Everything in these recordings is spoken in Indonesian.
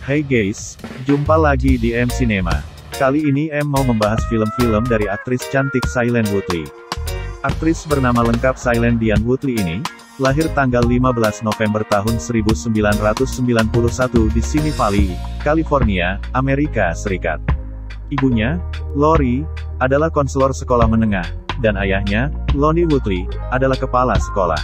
Hey guys, jumpa lagi di M Cinema. Kali ini M mau membahas film-film dari aktris cantik Shailene Woodley. Aktris bernama lengkap Shailene Diane Woodley ini, lahir tanggal 15 November tahun 1991 di Simi Valley, California, Amerika Serikat. Ibunya, Lori, adalah konselor sekolah menengah, dan ayahnya, Lonnie Woodley, adalah kepala sekolah.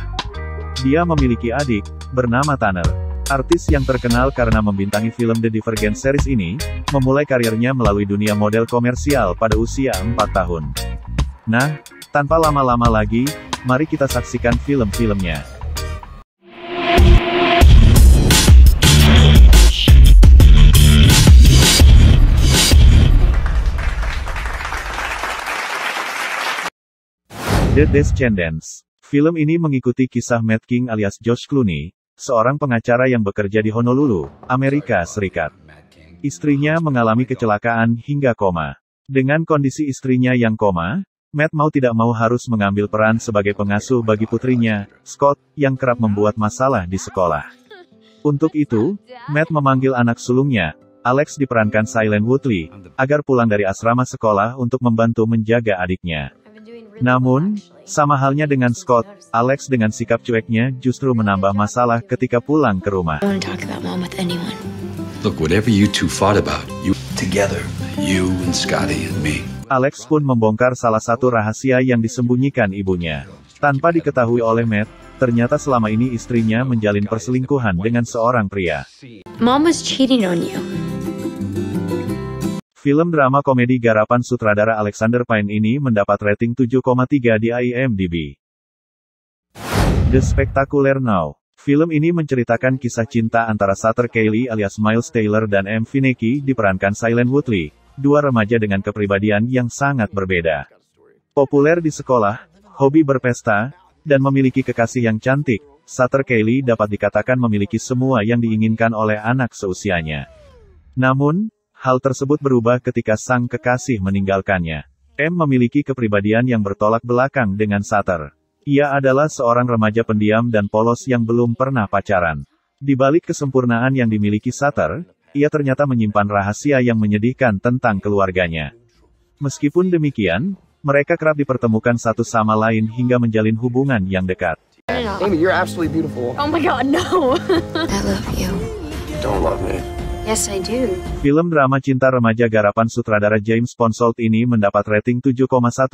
Dia memiliki adik, bernama Tanner. Artis yang terkenal karena membintangi film The Divergent series ini, memulai karirnya melalui dunia model komersial pada usia 4 tahun. Nah, tanpa lama-lama lagi, mari kita saksikan film-filmnya. The Descendants. Film ini mengikuti kisah Matt King alias George Clooney, seorang pengacara yang bekerja di Honolulu, Amerika Serikat. Istrinya mengalami kecelakaan hingga koma. Dengan kondisi istrinya yang koma, Matt mau tidak mau harus mengambil peran sebagai pengasuh bagi putrinya, Scott, yang kerap membuat masalah di sekolah. Untuk itu, Matt memanggil anak sulungnya, Alex diperankan Shailene Woodley, agar pulang dari asrama sekolah untuk membantu menjaga adiknya. Namun, sama halnya dengan Scott, Alex dengan sikap cueknya justru menambah masalah ketika pulang ke rumah. Look, whatever you two fought about, you together, you and Scotty and me. Alex pun membongkar salah satu rahasia yang disembunyikan ibunya. Tanpa diketahui oleh Matt, ternyata selama ini istrinya menjalin perselingkuhan dengan seorang pria. Mom was cheating on you. Film drama komedi garapan sutradara Alexander Payne ini mendapat rating 7,3 di IMDb. The Spectacular Now. Film ini menceritakan kisah cinta antara Sutter Kaylee alias Miles Taylor dan M. Finecki diperankan Shailene Woodley, dua remaja dengan kepribadian yang sangat berbeda. Populer di sekolah, hobi berpesta, dan memiliki kekasih yang cantik, Sutter Kaylee dapat dikatakan memiliki semua yang diinginkan oleh anak seusianya. Namun, hal tersebut berubah ketika sang kekasih meninggalkannya. M memiliki kepribadian yang bertolak belakang dengan Sutter. Ia adalah seorang remaja pendiam dan polos yang belum pernah pacaran. Di balik kesempurnaan yang dimiliki Sutter, ia ternyata menyimpan rahasia yang menyedihkan tentang keluarganya. Meskipun demikian, mereka kerap dipertemukan satu sama lain hingga menjalin hubungan yang dekat. Amy, you're absolutely beautiful. Oh my god, no. I love you. Don't love me. Yes, I do. Film drama cinta remaja garapan sutradara James Ponsoldt ini mendapat rating 7,1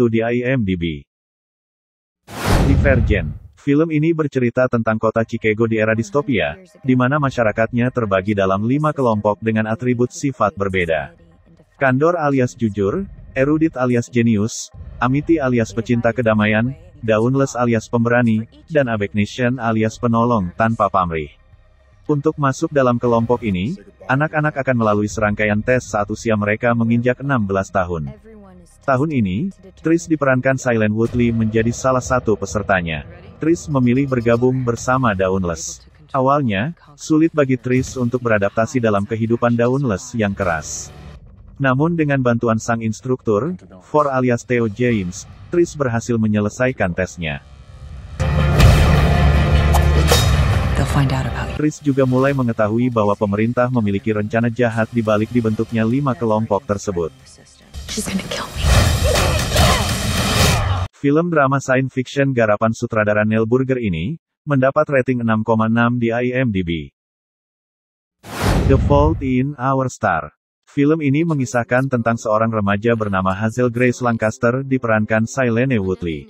di IMDb. Divergent. Film ini bercerita tentang kota Chicago di era distopia, di mana masyarakatnya terbagi dalam 5 kelompok dengan atribut sifat berbeda. Kandor alias jujur, erudit alias jenius, amiti alias pecinta kedamaian, daunless alias pemberani, dan abeknation alias penolong tanpa pamrih. Untuk masuk dalam kelompok ini, anak-anak akan melalui serangkaian tes saat usia mereka menginjak 16 tahun. Tahun ini, Trish diperankan Shailene Woodley menjadi salah satu pesertanya. Trish memilih bergabung bersama Daunless. Awalnya, sulit bagi Trish untuk beradaptasi dalam kehidupan Daunless yang keras. Namun dengan bantuan sang instruktur, For alias Theo James, Trish berhasil menyelesaikan tesnya. Trish juga mulai mengetahui bahwa pemerintah memiliki rencana jahat di balik dibentuknya 5 kelompok tersebut. Film drama science fiction garapan sutradara Neil Burger ini, mendapat rating 6,6 di IMDb. The Fault in Our Star. Film ini mengisahkan tentang seorang remaja bernama Hazel Grace Lancaster diperankan Shailene Woodley.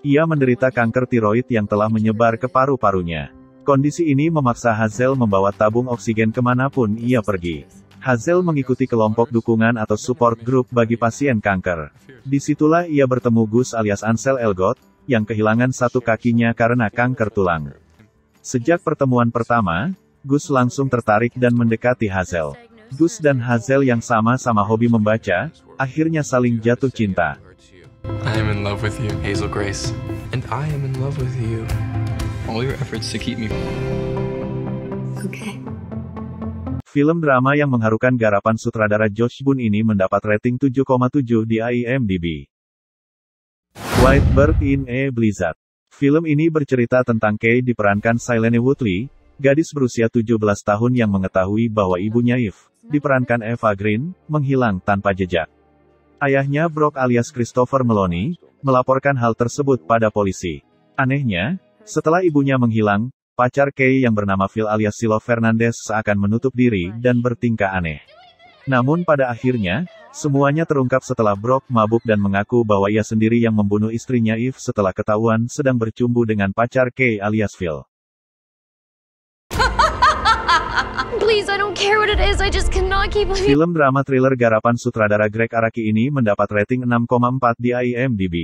Ia menderita kanker tiroid yang telah menyebar ke paru-parunya. Kondisi ini memaksa Hazel membawa tabung oksigen kemanapun ia pergi. Hazel mengikuti kelompok dukungan atau support group bagi pasien kanker. Disitulah ia bertemu Gus alias Ansel Elgort, yang kehilangan satu kakinya karena kanker tulang. Sejak pertemuan pertama, Gus langsung tertarik dan mendekati Hazel. Gus dan Hazel yang sama-sama hobi membaca, akhirnya saling jatuh cinta. I am in love with you, Hazel Grace. And I am in love with you. All your efforts to keep me. Okay. Film drama yang mengharukan garapan sutradara Josh Boone ini mendapat rating 7,7 di IMDb. White Bird in a Blizzard. Film ini bercerita tentang Kay diperankan Shailene Woodley, gadis berusia 17 tahun yang mengetahui bahwa ibunya Eve, diperankan Eva Green, menghilang tanpa jejak. Ayahnya Brock alias Christopher Meloni, melaporkan hal tersebut pada polisi. Anehnya, setelah ibunya menghilang, pacar Kay yang bernama Phil alias Silo Fernandez seakan menutup diri dan bertingkah aneh. Namun pada akhirnya, semuanya terungkap setelah Brock mabuk dan mengaku bahwa ia sendiri yang membunuh istrinya Eve setelah ketahuan sedang bercumbu dengan pacar Kay alias Phil. Please, I don't care what it is. I just cannot keep living. Film drama thriller garapan sutradara Greg Araki ini mendapat rating 6,4 di IMDb.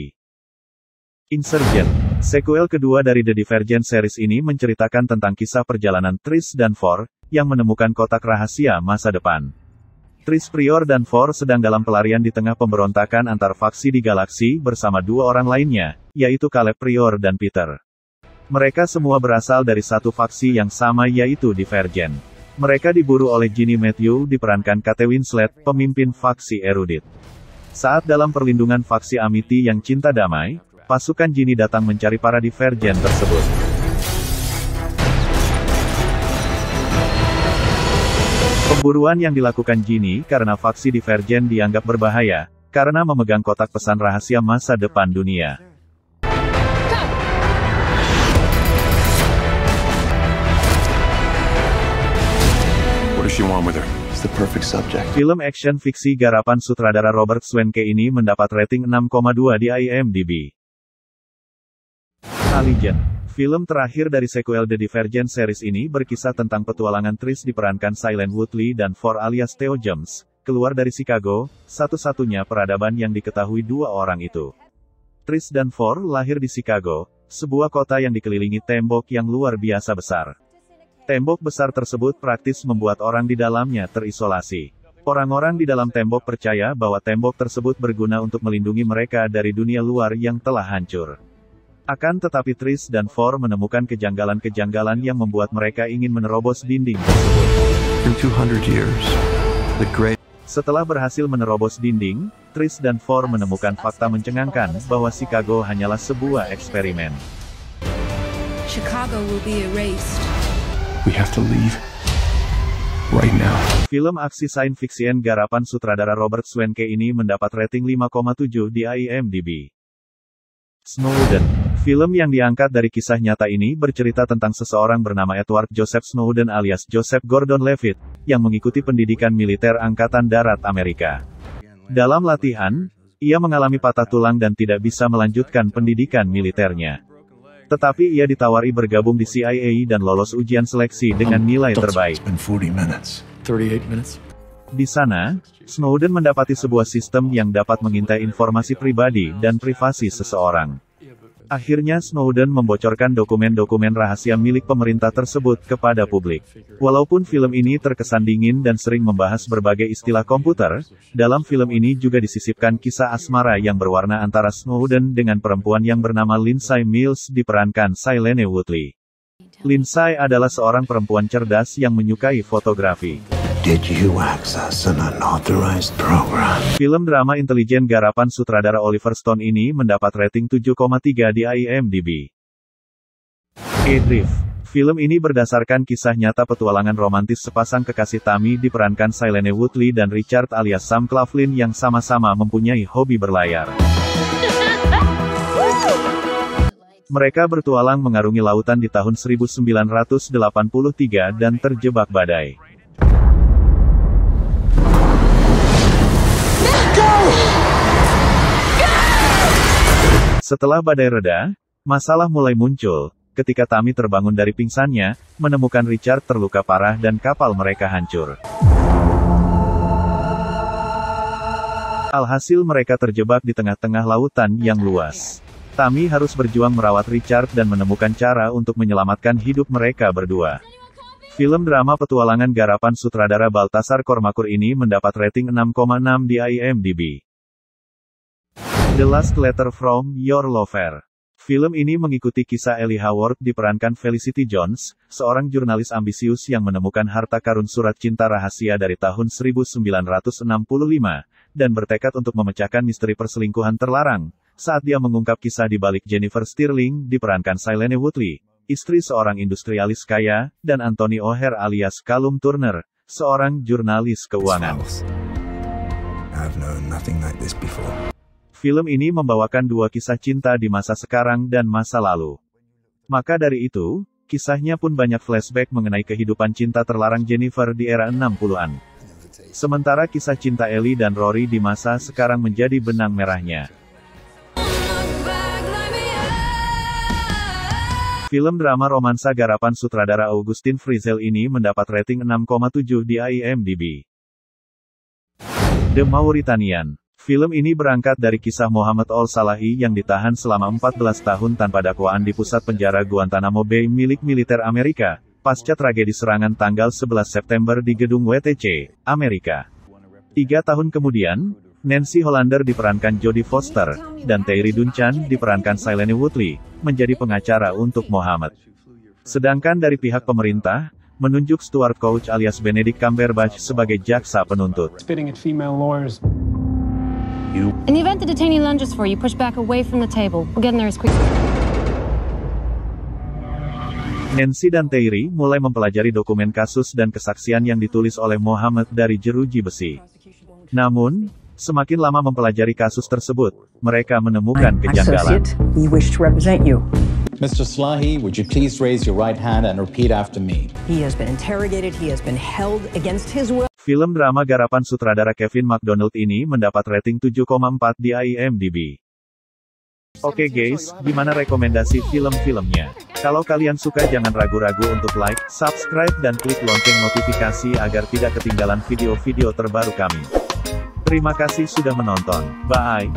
Insurgent, sequel kedua dari The Divergent series ini menceritakan tentang kisah perjalanan Trish dan For, yang menemukan kotak rahasia masa depan. Trish Prior dan For sedang dalam pelarian di tengah pemberontakan antar faksi di galaksi bersama dua orang lainnya, yaitu Caleb Prior dan Peter. Mereka semua berasal dari satu faksi yang sama yaitu Divergent. Mereka diburu oleh Ginny Matthew diperankan Kate Winslet, pemimpin faksi erudit. Saat dalam perlindungan faksi Amity yang cinta damai, pasukan Ginny datang mencari para Divergent tersebut. Pemburuan yang dilakukan Ginny karena faksi Divergent dianggap berbahaya, karena memegang kotak pesan rahasia masa depan dunia. What does she want with her? It's the perfect subject. Film action fiksi garapan sutradara Robert Schwenke ini mendapat rating 6,2 di IMDb. Allegiant, film terakhir dari sequel The Divergent series ini berkisah tentang petualangan Trish diperankan Shailene Woodley dan For alias Theo James, keluar dari Chicago, satu-satunya peradaban yang diketahui dua orang itu. Trish dan For lahir di Chicago, sebuah kota yang dikelilingi tembok yang luar biasa besar. Tembok besar tersebut praktis membuat orang di dalamnya terisolasi. Orang-orang di dalam tembok percaya bahwa tembok tersebut berguna untuk melindungi mereka dari dunia luar yang telah hancur. Akan tetapi Trish dan For menemukan kejanggalan-kejanggalan yang membuat mereka ingin menerobos dinding tersebut. In 200 years, the great Setelah berhasil menerobos dinding, Trish dan For menemukan fakta mencengangkan bahwa Chicago hanyalah sebuah eksperimen. Chicago will be erased. we have to leave right now. Film aksi science fiction garapan sutradara Robert Schwenke ini mendapat rating 5,7 di IMDb. Snowden. Film yang diangkat dari kisah nyata ini bercerita tentang seseorang bernama Edward Joseph Snowden alias Joseph Gordon-Levitt, yang mengikuti pendidikan militer Angkatan Darat Amerika. Dalam latihan, ia mengalami patah tulang dan tidak bisa melanjutkan pendidikan militernya. Tetapi ia ditawari bergabung di CIA dan lolos ujian seleksi dengan nilai terbaik. It's been 40 minutes. 38 minutes. Di sana, Snowden mendapati sebuah sistem yang dapat mengintai informasi pribadi dan privasi seseorang. Akhirnya Snowden membocorkan dokumen-dokumen rahasia milik pemerintah tersebut kepada publik. Walaupun film ini terkesan dingin dan sering membahas berbagai istilah komputer, dalam film ini juga disisipkan kisah asmara yang berwarna antara Snowden dengan perempuan yang bernama Lindsay Mills diperankan Shailene Woodley. Lindsay adalah seorang perempuan cerdas yang menyukai fotografi. Did you access an unauthorized program? Film drama intelijen garapan sutradara Oliver Stone ini mendapat rating 7,3 di IMDb. A-Drift. Film ini berdasarkan kisah nyata petualangan romantis sepasang kekasih Tammy diperankan Shailene Woodley dan Richard alias Sam Claflin yang sama-sama mempunyai hobi berlayar. Mereka bertualang mengarungi lautan di tahun 1983 dan terjebak badai. Setelah badai reda, masalah mulai muncul, ketika Tammy terbangun dari pingsannya, menemukan Richard terluka parah dan kapal mereka hancur. Alhasil mereka terjebak di tengah-tengah lautan yang luas. Tammy harus berjuang merawat Richard dan menemukan cara untuk menyelamatkan hidup mereka berdua. Film drama petualangan garapan sutradara Baltasar Kormakur ini mendapat rating 6,6 di IMDb. The Last Letter from Your Lover. Film ini mengikuti kisah Ellie Howard diperankan Felicity Jones, seorang jurnalis ambisius yang menemukan harta karun surat cinta rahasia dari tahun 1965, dan bertekad untuk memecahkan misteri perselingkuhan terlarang, saat dia mengungkap kisah di balik Jennifer Stirling diperankan Shailene Woodley, istri seorang industrialis kaya, dan Anthony O'Hare alias Callum Turner, seorang jurnalis keuangan. I've known nothing like this before. Film ini membawakan dua kisah cinta di masa sekarang dan masa lalu. Maka dari itu, kisahnya pun banyak flashback mengenai kehidupan cinta terlarang Jennifer di era 60-an. Sementara kisah cinta Ellie dan Rory di masa sekarang menjadi benang merahnya. Film drama romansa garapan sutradara Augustin Frizel ini mendapat rating 6,7 di IMDb. The Mauritanian. Film ini berangkat dari kisah Mohamed Al-Salahi yang ditahan selama 14 tahun tanpa dakwaan di pusat penjara Guantanamo Bay milik militer Amerika, pasca tragedi serangan tanggal 11 September di gedung WTC, Amerika. 3 tahun kemudian, Nancy Hollander diperankan Jodie Foster, dan Terry Duncan diperankan Shailene Woodley, menjadi pengacara untuk Mohamed. Sedangkan dari pihak pemerintah, menunjuk Stuart Couch alias Benedict Cumberbatch sebagai jaksa penuntut. Spitting at female lawyers. In the event the detainee lunges for you, push back away from the table. We'll get in there as quick. Nancy dan Terry mulai mempelajari dokumen kasus dan kesaksian yang ditulis oleh Mohamed dari jeruji besi. Namun, semakin lama mempelajari kasus tersebut, mereka menemukan kejanggalan. We wish to represent you. Mr. Slahi, would you please raise your right hand and repeat after me? He has been interrogated, he has been held against his will. Film drama garapan sutradara Kevin MacDonald ini mendapat rating 7,4 di IMDb. Oke guys, gimana rekomendasi film-filmnya? Kalau kalian suka jangan ragu-ragu untuk like, subscribe dan klik lonceng notifikasi agar tidak ketinggalan video-video terbaru kami. Terima kasih sudah menonton. Bye.